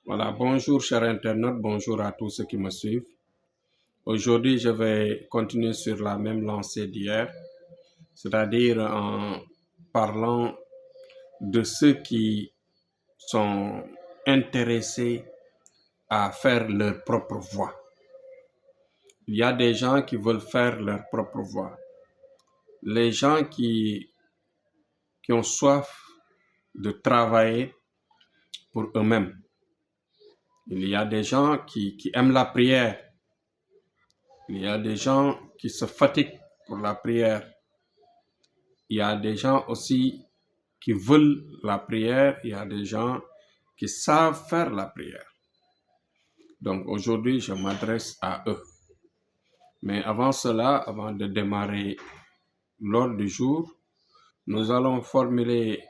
Voilà, bonjour chers internautes, bonjour à tous ceux qui me suivent. Aujourd'hui, je vais continuer sur la même lancée d'hier, c'est-à-dire en parlant de ceux qui sont intéressés à faire leur propre voix. Il y a des gens qui veulent faire leur propre voix. Les gens qui ont soif de travailler pour eux-mêmes. Il y a des gens qui aiment la prière. Il y a des gens qui se fatiguent pour la prière. Il y a des gens aussi qui veulent la prière. Il y a des gens qui savent faire la prière. Donc aujourd'hui, je m'adresse à eux. Mais avant cela, avant de démarrer l'ordre du jour, nous allons formuler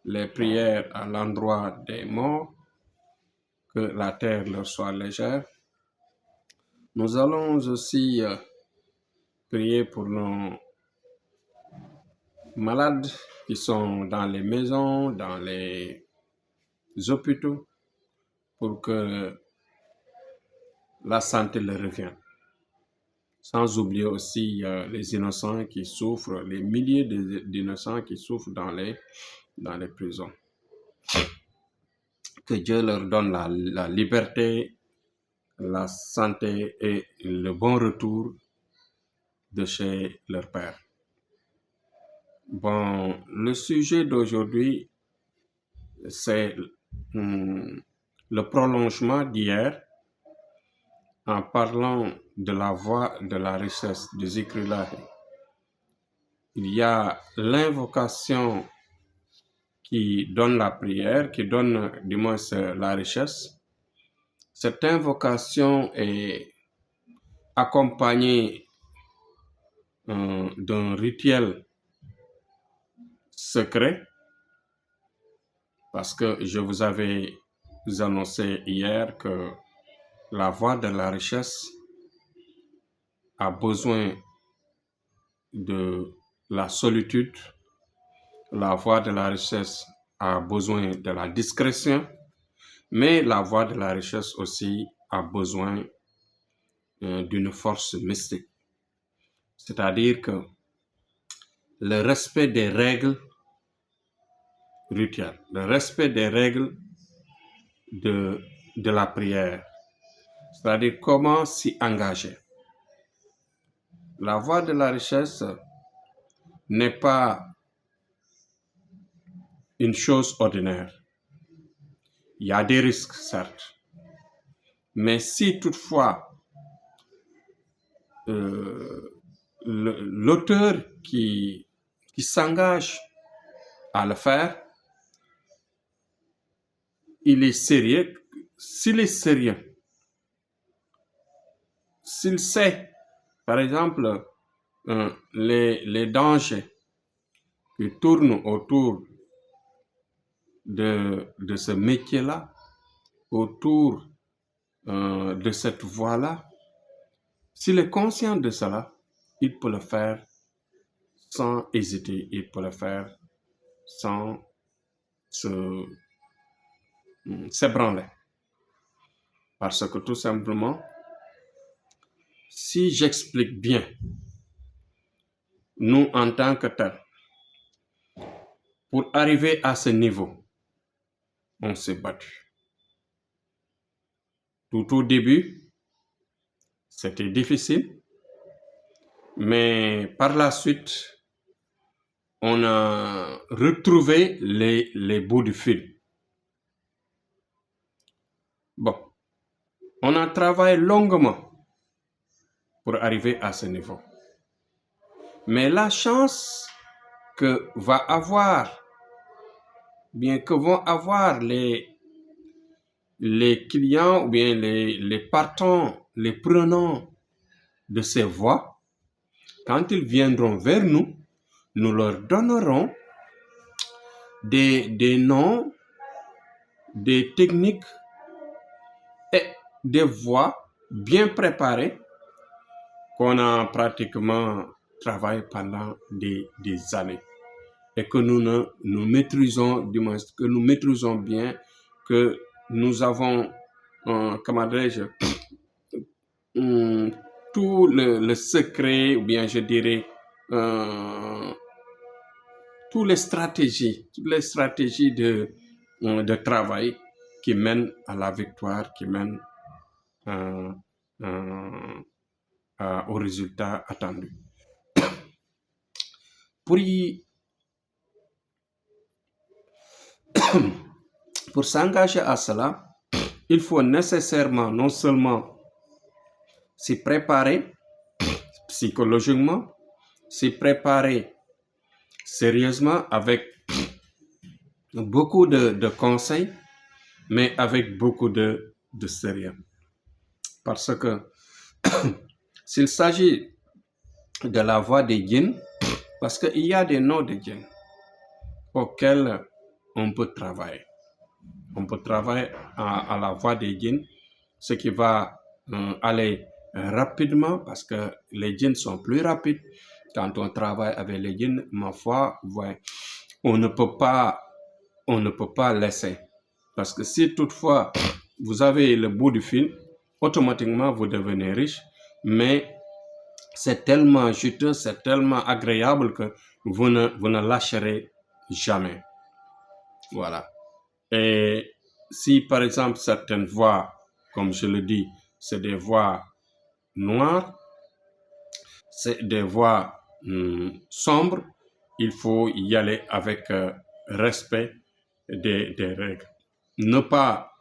les prières à l'endroit des morts, que la terre leur soit légère. Nous allons aussi prier pour nos malades qui sont dans les maisons, dans les hôpitaux, pour que la santé leur revienne. Sans oublier aussi les innocents qui souffrent, les milliers d'innocents qui souffrent dans les prisons. Que Dieu leur donne la liberté, la santé et le bon retour de chez leur Père. Bon, le sujet d'aujourd'hui, c'est le prolongement d'hier en parlant de la voie de la richesse de Zikrillah. Il y a l'invocation qui donne la prière, qui donne du moins la richesse. Cette invocation est accompagnée d'un rituel secret, parce que je vous avais annoncé hier que la voie de la richesse a besoin de la solitude, la voie de la richesse a besoin de la discrétion, mais la voie de la richesse aussi a besoin d'une force mystique. C'est-à-dire que le respect des règles rituelles, le respect des règles de la prière, c'est-à-dire comment s'y engager. La voie de la richesse n'est pas une chose ordinaire. Il y a des risques, certes. Mais si toutefois l'auteur qui s'engage à le faire, il est sérieux. S'il est sérieux, s'il sait, par exemple, les dangers qui tournent autour de ce métier-là, autour de cette voie-là, s'il est conscient de cela, il peut le faire sans hésiter, il peut le faire sans s'ébranler. Parce que tout simplement, si j'explique bien, nous en tant que tels, pour arriver à ce niveau, on s'est battu. Tout au début, c'était difficile, mais par la suite, on a retrouvé les bouts du fil. Bon, on a travaillé longuement pour arriver à ce niveau. Mais la chance que vont avoir les clients ou bien les partants, les prenants de ces voies, quand ils viendront vers nous, nous leur donnerons des noms, des techniques et des voies bien préparées qu'on a pratiquement travaillé pendant des années et que nous maîtrisons, du moins que nous maîtrisons bien, que nous avons, comment dirais-je, tout le secret, ou bien je dirais, toutes les stratégies de travail qui mènent à la victoire, qui mènent euh, euh, au résultat attendu. Pour s'engager à cela, il faut nécessairement non seulement s'y préparer psychologiquement, s'y préparer sérieusement avec beaucoup de conseils, mais avec beaucoup de sérieux. Parce que s'il s'agit de la voie des djinns, parce qu'il y a des noms de djinns auxquels on peut travailler. On peut travailler à la voie des djinns, ce qui va aller rapidement parce que les djinns sont plus rapides. Quand on travaille avec les djinns, ma foi, ouais, on ne peut pas laisser. Parce que si toutefois vous avez le bout du fil, automatiquement vous devenez riche, mais c'est tellement juteux, c'est tellement agréable que vous ne lâcherez jamais. Voilà. Et si par exemple certaines voies, comme je le dis, c'est des voies noires, c'est des voies sombres, il faut y aller avec respect des règles. Ne pas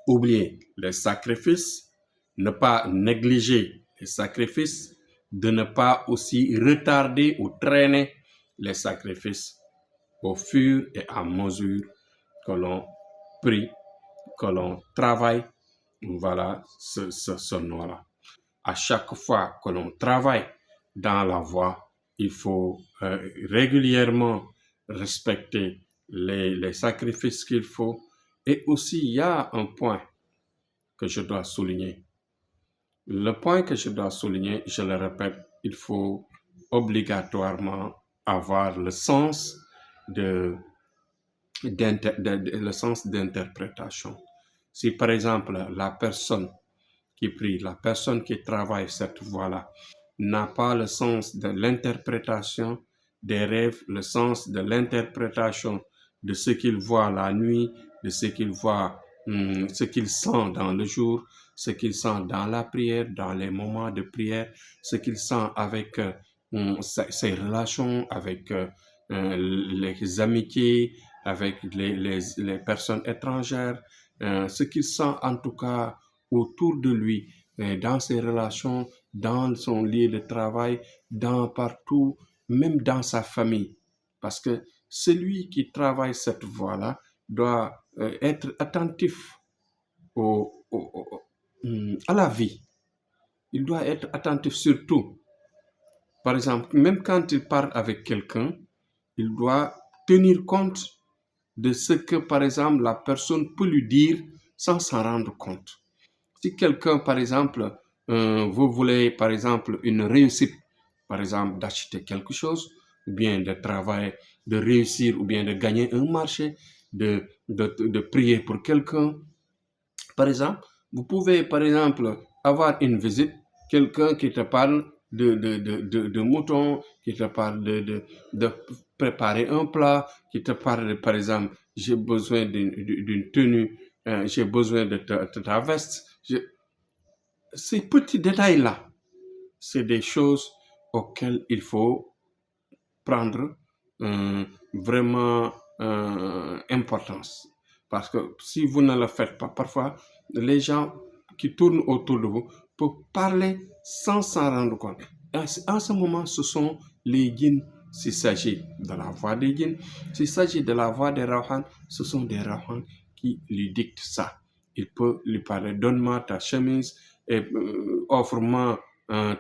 oublier les sacrifices, ne pas négliger les sacrifices, de ne pas aussi retarder ou traîner les sacrifices au fur et à mesure que l'on prie, que l'on travaille, voilà ce nom-là. À chaque fois que l'on travaille dans la voie, il faut régulièrement respecter les sacrifices qu'il faut. Et aussi, il y a un point que je dois souligner. Le point que je dois souligner, je le répète, il faut obligatoirement avoir le sens le sens d'interprétation. Si par exemple la personne qui prie, la personne qui travaille cette voie-là n'a pas le sens de l'interprétation des rêves, le sens de l'interprétation de ce qu'il voit la nuit, de ce qu'il voit, ce qu'il sent dans le jour, ce qu'il sent dans la prière, dans les moments de prière, ce qu'il sent avec ses relations, avec les amitiés, avec les personnes étrangères, ce qu'il sent en tout cas autour de lui, dans ses relations, dans son lieu de travail, dans partout, même dans sa famille. Parce que celui qui travaille cette voie-là doit être attentif à la vie. Il doit être attentif surtout. Par exemple, même quand il parle avec quelqu'un, il doit tenir compte de ce que, par exemple, la personne peut lui dire sans s'en rendre compte. Si quelqu'un, par exemple, vous voulez, par exemple, une réussite, par exemple, d'acheter quelque chose, ou bien de travailler, de réussir, ou bien de gagner un marché, de prier pour quelqu'un, par exemple, vous pouvez, par exemple, avoir une visite, quelqu'un qui te parle de moutons, qui te parle de préparer un plat, qui te parle, par exemple, j'ai besoin d'une tenue, j'ai besoin de ta veste. Ces petits détails-là, c'est des choses auxquelles il faut prendre vraiment importance. Parce que si vous ne le faites pas, parfois, les gens qui tournent autour de vous peuvent parler sans s'en rendre compte. En ce moment, ce sont les djinns. S'il s'agit de la voix des djinns, s'il s'agit de la voix des rawhan, ce sont des rawhan qui lui dictent ça. Il peut lui parler, donne-moi ta chemise, et offre-moi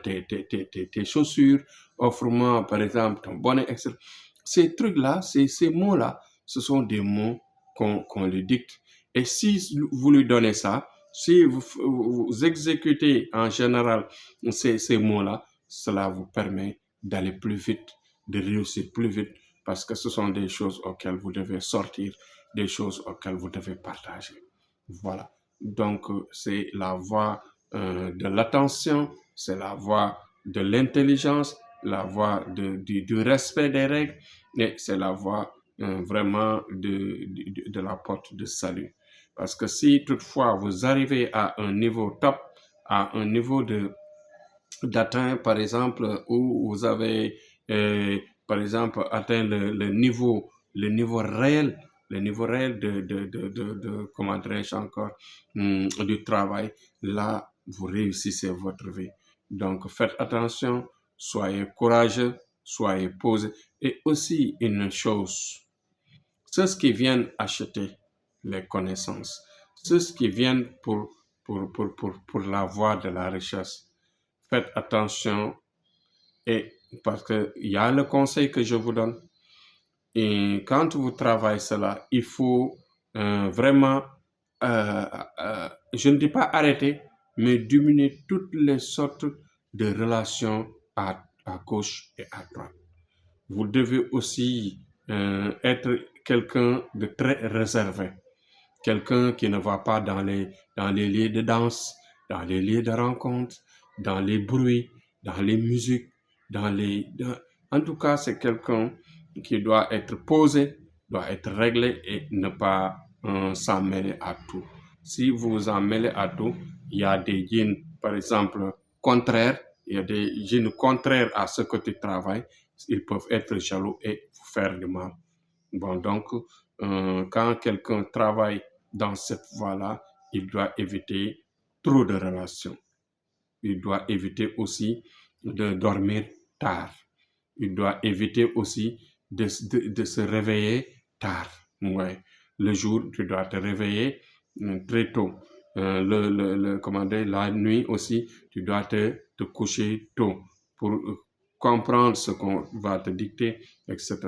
tes chaussures, offre-moi par exemple ton bonnet, etc. Ces trucs-là, ces mots-là, ce sont des mots qu'on lui dicte. Et si vous lui donnez ça, si vous exécutez en général ces mots-là, cela vous permet d'aller plus vite, de réussir plus vite, parce que ce sont des choses auxquelles vous devez sortir, des choses auxquelles vous devez partager. Voilà. Donc, c'est la voie de l'attention, c'est la voie de l'intelligence, la voie du respect des règles, et c'est la voie vraiment de la porte de salut. Parce que si toutefois vous arrivez à un niveau top, à un niveau d'atteindre, par exemple, où vous avez, par exemple, atteint le niveau réel comment dirais-je encore, du travail, là, vous réussissez votre vie. Donc, faites attention, soyez courageux, soyez posés. Et aussi une chose, ceux qui viennent acheter les connaissances, ceux qui viennent pour la voie de la richesse, faites attention et parce qu'il y a le conseil que je vous donne. Et quand vous travaillez cela, il faut vraiment, je ne dis pas arrêter, mais diminuer toutes les sortes de relations à gauche et à droite. Vous devez aussi être quelqu'un de très réservé, quelqu'un qui ne va pas dans les lieux de danse, dans les lieux de rencontre, dans les bruits, dans les musiques, en tout cas, c'est quelqu'un qui doit être posé, doit être réglé et ne pas s'en mêler à tout. Si vous vous en mêlez à tout, il y a des djinns, par exemple, contraires, il y a des djinns contraires à ce que tu travailles, ils peuvent être jaloux et vous faire du mal. Bon, donc, quand quelqu'un travaille dans cette voie-là, il doit éviter trop de relations. Il doit éviter aussi de dormir tard. Il doit éviter aussi de se réveiller tard. Ouais. Le jour, tu dois te réveiller très tôt. Comment dire, la nuit aussi, tu dois te coucher tôt pour comprendre ce qu'on va te dicter, etc.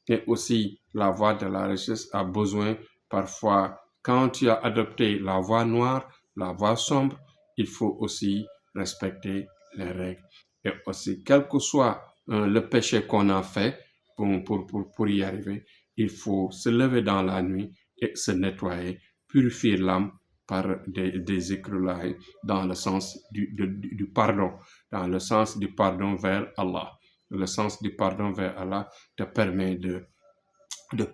Et aussi, la voie de la richesse a besoin parfois, quand tu as adopté la voie noire, la voie sombre, il faut aussi respecter les règles. Et aussi, quel que soit le péché qu'on a fait pour y arriver, il faut se lever dans la nuit et se nettoyer, purifier l'âme par des écroulailles dans le sens du pardon, dans le sens du pardon vers Allah. Le sens du pardon vers Allah te permet de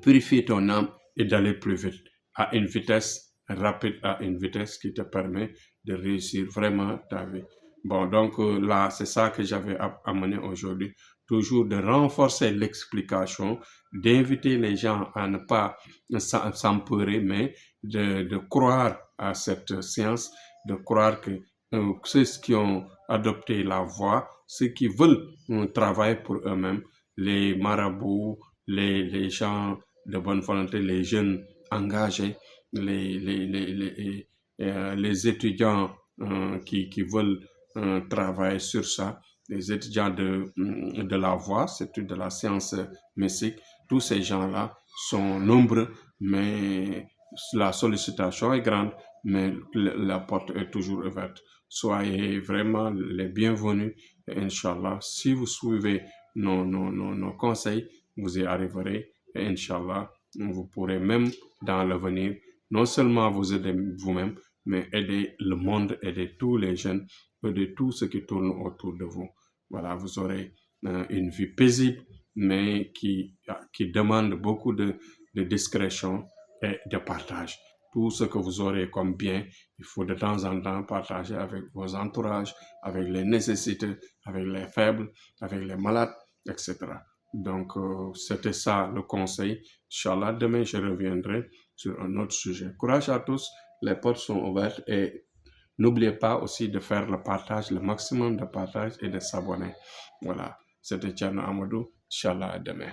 purifier ton âme et d'aller plus vite, à une vitesse rapide, à une vitesse qui te permet de réussir vraiment ta vie. Bon, donc là, c'est ça que j'avais amené aujourd'hui. Toujours de renforcer l'explication, d'inviter les gens à ne pas s'empirer, mais de croire à cette science, de croire que ceux qui ont adopté la voie, ceux qui veulent travailler pour eux-mêmes, les marabouts, les gens de bonne volonté, les jeunes engagés, les étudiants qui veulent travailler sur ça, les étudiants de la voie, c'est de la science mystique, tous ces gens-là sont nombreux, mais la sollicitation est grande, mais la porte est toujours ouverte. Soyez vraiment les bienvenus, Inch'Allah. Si vous suivez nos conseils, vous y arriverez et Inch'Allah, vous pourrez même dans l'avenir non seulement vous aider vous-même, mais aider le monde, aider tous les jeunes, aider tous ceux qui tournent autour de vous. Voilà, vous aurez une vie paisible, mais qui demande beaucoup de discrétion et de partage. Tout ce que vous aurez comme bien, il faut de temps en temps partager avec vos entourages, avec les nécessités, avec les faibles, avec les malades, etc. Donc, c'était ça le conseil. Inch'Allah, demain, je reviendrai sur un autre sujet. Courage à tous, les portes sont ouvertes et n'oubliez pas aussi de faire le partage, le maximum de partage et de s'abonner. Voilà, c'était Tcherno Amadou. Inch'Allah, à demain.